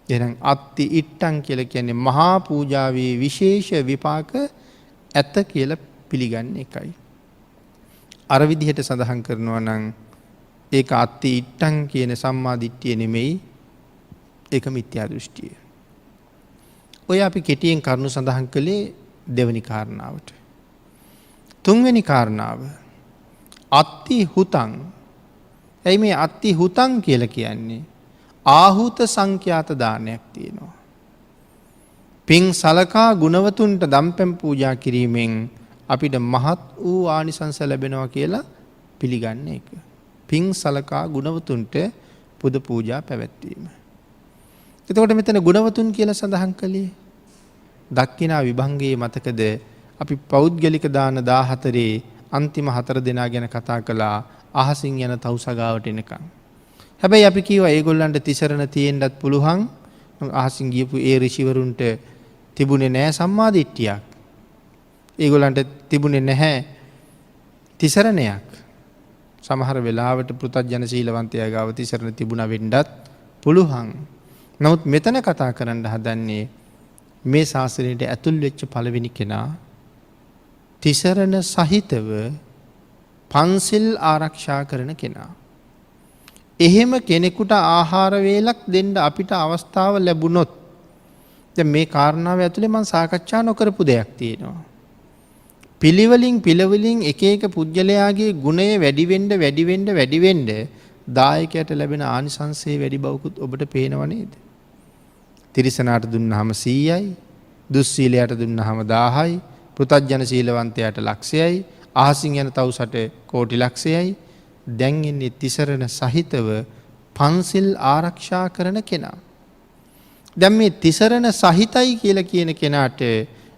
එහෙනම් අත්ති ඉට්ටං කියලා කියන්නේ මහා පූජාවේ විශේෂ විපාක ඇත කියලා පිළිගන්න එකයි. අර විදිහට සඳහන් කරනවා නම් ඒක අත්ති ඉට්ටං කියන සම්මා දිට්ඨිය නෙමෙයි, ඒක මිත්‍යා දෘෂ්ටිය. ඔය අපි කෙටියෙන් කරුණු සඳහන් කළේ දෙවෙනි කාරණාවට. තුන්වෙනි කාරණාව අත්ති හුතං. එයි මේ අත්ති හුතං කියලා කියන්නේ ආහුත සංඛ්‍යාත දානයක් තියෙනවා. පින් සලකා ගුණවතුන්ට දම්පැන් පූජා කිරීමෙන් අපිට මහත් වූ ආනිසංස ලැබෙනවා කියලා පිළිගන්න එක. පින් සලකා ගුණවතුන්ට පුද පූජා පැවැත්වීම. එතකොට මෙතන ගුණවතුන් කියලා සඳහන් කළේ දක්ඛිනා විභංගයේ මතකද අපි පෞද්ගලික දාන 14 අන්තිම 4 දෙනා ගැන කතා කළා අහසින් යන තවුසගාවට එනකම්. හැබැයි අපි කියවා ඒගොල්ලන්ට තිසරණ තියෙන්නත් පුළුවන්. අහසින් ගියපු ඒ ඍෂිවරුන්ට තිබුණේ නැහැ සම්මාදිට්ඨියක්. ඒගොල්ලන්ට තිබුණේ නැහැ තිසරණයක්. සමහර වෙලාවට පෘථග්ජන සීලවන්තයා ගාව තිසරණ තිබුණා වෙන්නත් පුළුවන්. නමුත් මෙතන කතා කරන්න හදන්නේ මේ ශාසනයට ඇතුල් වෙච්ච පළවෙනි කෙනා තිසරණ සහිතව පන්සිල් ආරක්ෂා කරන කෙනා. එහෙම කෙනෙකුට ආහාර වේලක් දෙන්න අපිට අවස්ථාව ලැබුණොත් දැන් මේ කාරණාව ඇතුලේ මම සාකච්ඡා නොකරපු දෙයක් තියෙනවා. පිළිවෙලින් එක එක පුජ්‍යලයාගේ ගුණය වැඩි වෙන්න දායකයට ලැබෙන ආනිසංසයේ වැඩි බවකුත් ඔබට පේනව නේද? තිරිසනාට දුන්නාම 100යි, දුස්සීලයට දුන්නාම 1000යි, පෘථග්ජන සීලවන්තයාට ලක්ෂයයි, අහසින් යන තවුසට කෝටි ලක්ෂයයි. දැන් ඉන්නේ තිසරණ සහිතව පන්සිල් ආරක්ෂා කරන කෙනා. දැන් මේ තිසරණ සහිතයි කියලා කියන කෙනාට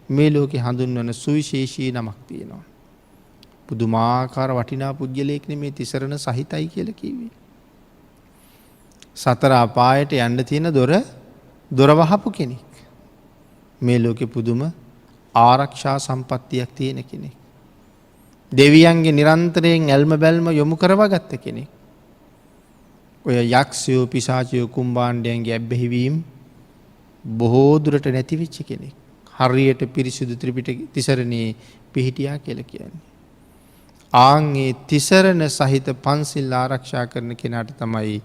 මේ ලෝකේ හඳුන්වන සුවිශේෂී නමක් තියෙනවා. පුදුමාකාර වටිනා පුජ්‍යලයක් නෙමේ තිසරණ සහිතයි කියලා කිව්වේ. සතර අපායට යන්න තියෙන දොර වහපු කෙනෙක්. මේ ලෝකේ පුදුම ආරක්ෂා සම්පත්තියක් තියෙන කෙනෙක්. දෙවියන්ගේ නිරන්තරයෙන් ඇල්ම බැල්ම යොමු කරවගත්ත කෙනෙක්. ඔය යක්ෂයෝ පිසාචයෝ කුම්භාණ්ඩයන්ගේ ඇබ්බැහිවීම බොහෝ දුරට නැති වෙච්ච කෙනෙක්. හරියට පිරිසිදු ත්‍රිපිටක තිසරණේ පිහිටියා කියලා කියන්නේ. ආන්ගේ තිසරණ සහිත පන්සිල් ආරක්ෂා කරන කෙනාට තමයි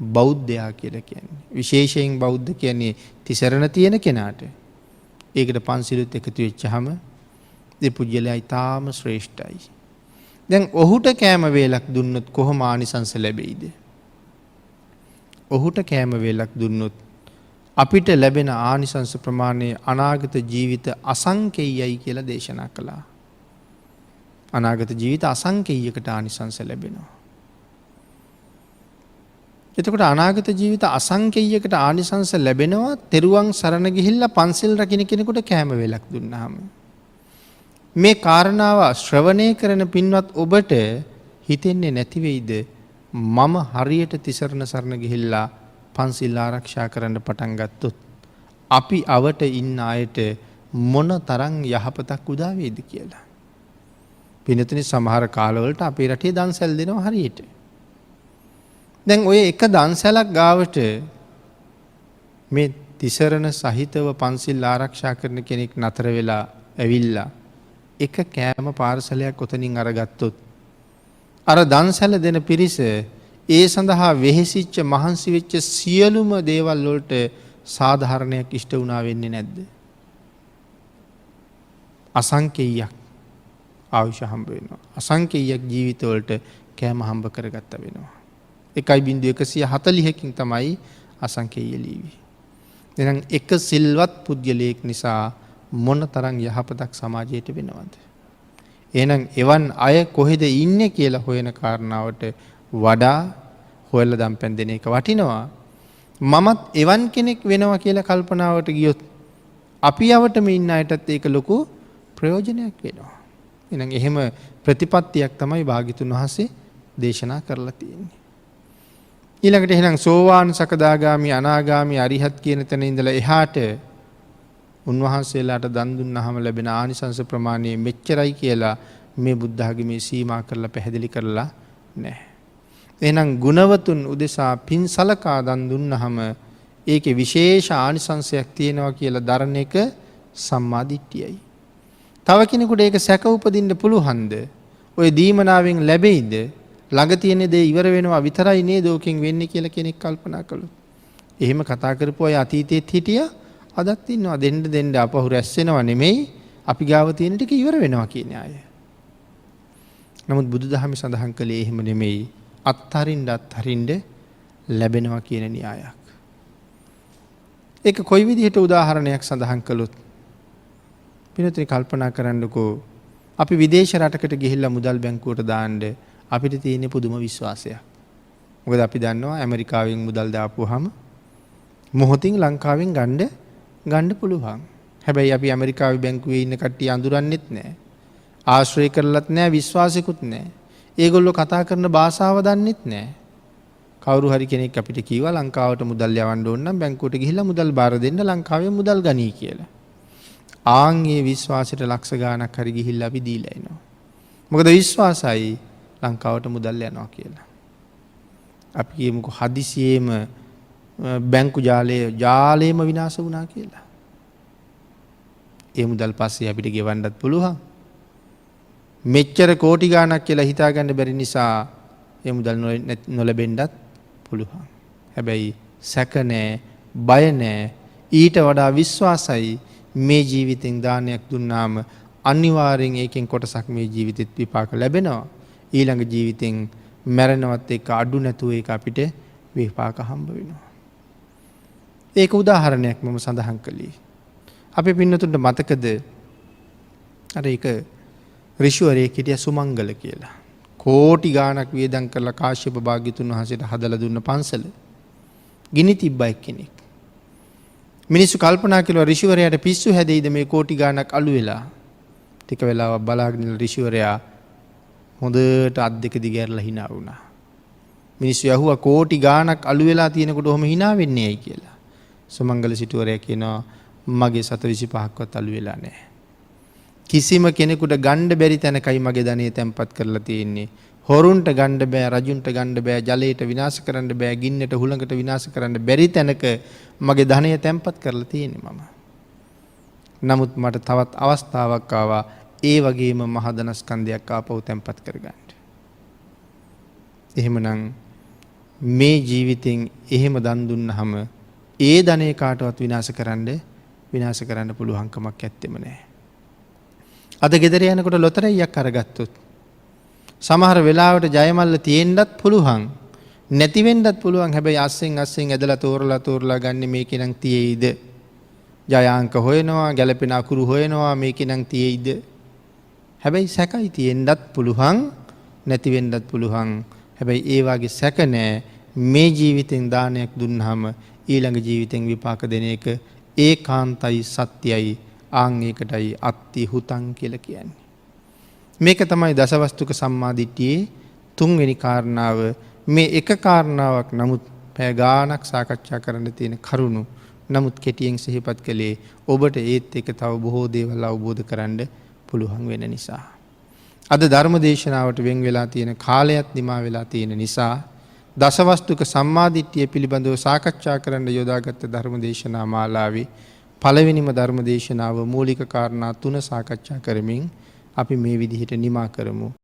බෞද්ධයා කියලා කියන්නේ. විශේෂයෙන් බෞද්ධ කියන්නේ තිසරණ තියෙන කෙනාට. ඒකට පන්සිලුත් එකතු වෙච්චාම ඒ පුජ්‍යලයා ඊටාම ශ්‍රේෂ්ඨයි. දැන් ඔහුට කෑම වේලක් දුන්නොත් කොහොම ආනිසංස ලැබෙයිද? ඔහුට කෑම වේලක් දුන්නොත් අපිට ලැබෙන ආනිසංස ප්‍රමාණය අනාගත ජීවිත අසංකේයයි කියලා දේශනා කළා. අනාගත ජීවිත අසංකේයයකට ආනිසංස ලැබෙනවා. එතකොට අනාගත ජීවිත අසංකේයයකට ආනිසංස ලැබෙනවා තෙරුවන් සරණ ගිහිල්ලා පන්සිල් රකින්න කෙනෙකුට කෑම වේලක් දුන්නාම. මේ කාරණාව ශ්‍රවණය කරන පින්වත් ඔබට හිතෙන්නේ නැති වෙයිද මම හරියට තිසරණ සරණ ගිහිල්ලා පන්සිල් ආරක්ෂා කරන්න පටන් ගත්තොත් අපි අවට ඉන්න අයට මොන තරම් යහපතක් උදා වේද කියලා. පිනතුනි සමහර කාලවලට අපේ රටේ දන්සැල් දෙනවා හරියට. දැන් ඔය එක දන්සැලක් ගාවට මේ තිසරණ සහිතව පන්සිල් ආරක්ෂා කරන කෙනෙක් නතර වෙලා ඇවිල්ලා එක කෑම පාර්සලයක් ඔතනින් අරගත්තොත් අර දන්සැල දෙන පිරිස ඒ සඳහා වෙහෙසිච්ච මහන්සි වෙච්ච සියලුම දේවල් වලට සාධාරණයක් ඉෂ්ට වුණා වෙන්නේ නැද්ද? අසංකේයයක් ආයුෂ හම්බ වෙනවා. අසංකේයයක් ජීවිතවලට කෑම හම්බ කරගත්ත වෙනවා. 1.140කින් තමයි අසංකේය ලීවි. එහෙනම් එක සිල්වත් පුද්ගලයෙක් නිසා මොන තරම් යහපතක් සමාජයට වෙනවද? එහෙනම් එවන් අය කොහෙද ඉන්නේ කියලා හොයන කාරණාවට වඩා හොයලා දම්පැන් දෙන එක වටිනවා. මමත් එවන් කෙනෙක් වෙනවා කියලා කල්පනාවට ගියොත් අපි යවටම ඉන්න අයටත් ඒක ලොකු ප්‍රයෝජනයක් වෙනවා. එහෙනම් එහෙම ප්‍රතිපත්තියක් තමයි භාග්‍යතුන් වහන්සේ දේශනා කරලා තියෙන්නේ. ඊළඟට එහෙනම් සෝවාන් සකදාගාමි අනාගාමි අරිහත් කියන තැන ඉඳලා එහාට උන්වහන්සේලාට දන් දුන්නාම ලැබෙන ආනිසංස ප්‍රමාණය මෙච්චරයි කියලා මේ බුද්ධ ධර්මයේ සීමා කරලා පැහැදිලි කරලා නැහැ. එහෙනම් ගුණවතුන් උදෙසා පින් සලකා දන් දුන්නාම ඒකේ විශේෂ ආනිසංසයක් තියෙනවා කියලා දරන එක සම්මා දිට්ඨියයි. තව කෙනෙකුට ඒක සැක උපදින්න පුළුවන්ද? ඔය දීමනාවෙන් ලැබෙයිද? ළඟ තියෙන දේ ඉවර වෙනවා විතරයි නේද ඕකෙන් වෙන්නේ කියලා කෙනෙක් කල්පනා කළොත්. එහෙම කතා කරපු අය අතීතයේත් හිටියා අදත් ඉන්නවා. දෙන්න අපහු රැස් වෙනවා නෙමෙයි අපි ගාව තියෙන ටික ඉවර වෙනවා කියන අය. නමුත් බුදුදහමේ සඳහන් කළේ එහෙම නෙමෙයි. අත්හරින්න ලැබෙනවා කියන න්‍යායක්. ඒක කොයි විදිහට උදාහරණයක් සඳහන් කළොත් පිළිතුරු කල්පනා කරන්නකෝ අපි විදේශ රටකට ගිහිල්ලා මුදල් බැංකුවට දාන්න අපිට තියෙන පුදුම විශ්වාසයක්. මොකද අපි දන්නවා ඇමරිකාවෙන් මුදල් දාපුවාම මොහොතින් ලංකාවෙන් ගන්න පුළුවන්. හැබැයි අපි ඇමරිකාවේ බැංකුවේ ඉන්න කට්ටිය අඳුරන්නෙත් නැහැ. ආශ්‍රය කරලත් නැහැ, විශ්වාසිකුත් නැහැ. ඒගොල්ලෝ කතා කරන භාෂාව දන්නෙත් නැහැ. කවුරු හරි කෙනෙක් අපිට කිව්වා ලංකාවට මුදල් යවන්න ඕන නම් බැංකුවට ගිහිල්ලා මුදල් බාර දෙන්න ලංකාවේ මුදල් ගනී කියලා. ආන්ගේ විශ්වාසයට ලක්ෂ ගාණක් හරි ගිහිල්ලා අපි දීලා එනවා. මොකද විශ්වාසයි ලංකාවට මුදල් යනවා කියලා. අපි කියමුකෝ හදිසියෙම බැංකු ජාලයේම විනාශ වුණා කියලා. ඒ මුදල් පස්සේ අපිට ගෙවන්නත් පුළුවන්. මෙච්චර කෝටි ගාණක් කියලා හිතාගන්න බැරි නිසා ඒ මුදල් නොලැබෙන්නත් පුළුවන්. හැබැයි සැක නැහැ, බය නැහැ. ඊට වඩා විශ්වාසයි මේ ජීවිතෙන් දානයක් දුන්නාම අනිවාර්යෙන් ඒකෙන් කොටසක් මේ ජීවිතෙත් විපාක ලැබෙනවා. ඊළඟ ජීවිතෙන් මැරෙනවත් එක්ක අඩු නැතුව ඒක අපිට විපාක හම්බ වෙනවා. ඒක උදාහරණයක් මම සඳහන් කළේ. අපේ පින්නතුන්ට මතකද අර ඒක ඍෂිවරයෙක් හිටියා සුමංගල කියලා. කෝටි ගාණක් වියදම් කරලා කාශ්‍යප භාග්‍යතුන් වහන්සේට හදලා දුන්න පන්සල ගිනි තිබ්බා එක්කෙනෙක්. මිනිස්සු කල්පනා කළා ඍෂිවරයාට පිස්සු හැදෙයිද මේ කෝටි ගාණක් අළු වෙලා. ටික වෙලාවක් බලාගෙන ඉන්න ඍෂිවරයා හොඳට අත් දෙක දිගහැරලා hina වුණා. මිනිස්සු යහුවා කෝටි ගාණක් අළු වෙලා තියෙනකොට ඔහොම hina වෙන්නේ ඇයි කියලා. සුමංගල සිටුවරයා කියනවා මගේ 725ක්වත් අළු වෙලා නැහැ. කිසිම කෙනෙකුට ගන්න බැරි තැනකයි මගේ ධනෙ තැම්පත් කරලා තියෙන්නේ. හොරුන්ට ගන්න බෑ, රජුන්ට ගන්න බෑ, ජලයට විනාශ කරන්න බෑ, ගින්නට හුළඟට විනාශ කරන්න බැරි තැනක මගේ ධනෙ තැම්පත් කරලා තියෙන්නේ මම. නමුත් මට තවත් අවස්ථාවක් ආවා ඒ වගේම මහදනස්කන්ධයක් ආපහු තැම්පත් කරගන්න. එහෙමනම් මේ ජීවිතෙන් එහෙම දන් දුන්නහම ඒ ධනය කාටවත් විනාශ කරන්න පුළුවන්කමක් ඇත්තෙම නැහැ. අද ගෙදර යනකොට ලොතරැයියක් අරගත්තොත් සමහර වෙලාවට ජයමල්ල තියෙන්නත් පුළුවන් නැති වෙන්නත් පුළුවන්. හැබැයි අස්සෙන් ඇදලා තෝරලා ගන්න මේකේ නම් තියෙයිද? ජයාංක හොයනවා, ගැළපෙන අකුරු හොයනවා, මේකේ නම් තියෙයිද? හැබැයි සැකයි තියෙන්නත් පුළුවන් නැති වෙන්නත් පුළුවන්. හැබැයි ඒ වාගේ සැක නැහැ. මේ ජීවිතෙන් දානයක් දුන්නාම ඊළඟ ජීවිතෙන් විපාක දෙන එක ඒකාන්තයි සත්‍යයි. ආන් ඒකටයි අත්ති හුතං කියලා කියන්නේ. මේක තමයි දසවස්තුක සම්මාදිට්ඨියේ තුන්වෙනි කාරණාව. මේ එක කාරණාවක් නමුත් පැය ගාණක් සාකච්ඡා කරන්න තියෙන කරුණු. නමුත් කෙටියෙන් සිහිපත් කළේ ඔබට ඒත් එක තව බොහෝ දේවල් අවබෝධ කරන්න පුළුවන් වෙන නිසා. අද ධර්ම දේශනාවට වෙන් වෙලා තියෙන කාලයත් නිමා වෙලා තියෙන නිසා දසවස්තුක සම්මාදිට්ඨිය පිළිබඳව සාකච්ඡා කරන්න යොදාගත් ධර්ම දේශනා මාලාවේ පළවෙනිම ධර්ම දේශනාව මූලික කාරණා 3 සාකච්ඡා කරමින් අපි මේ විදිහට නිමා කරමු.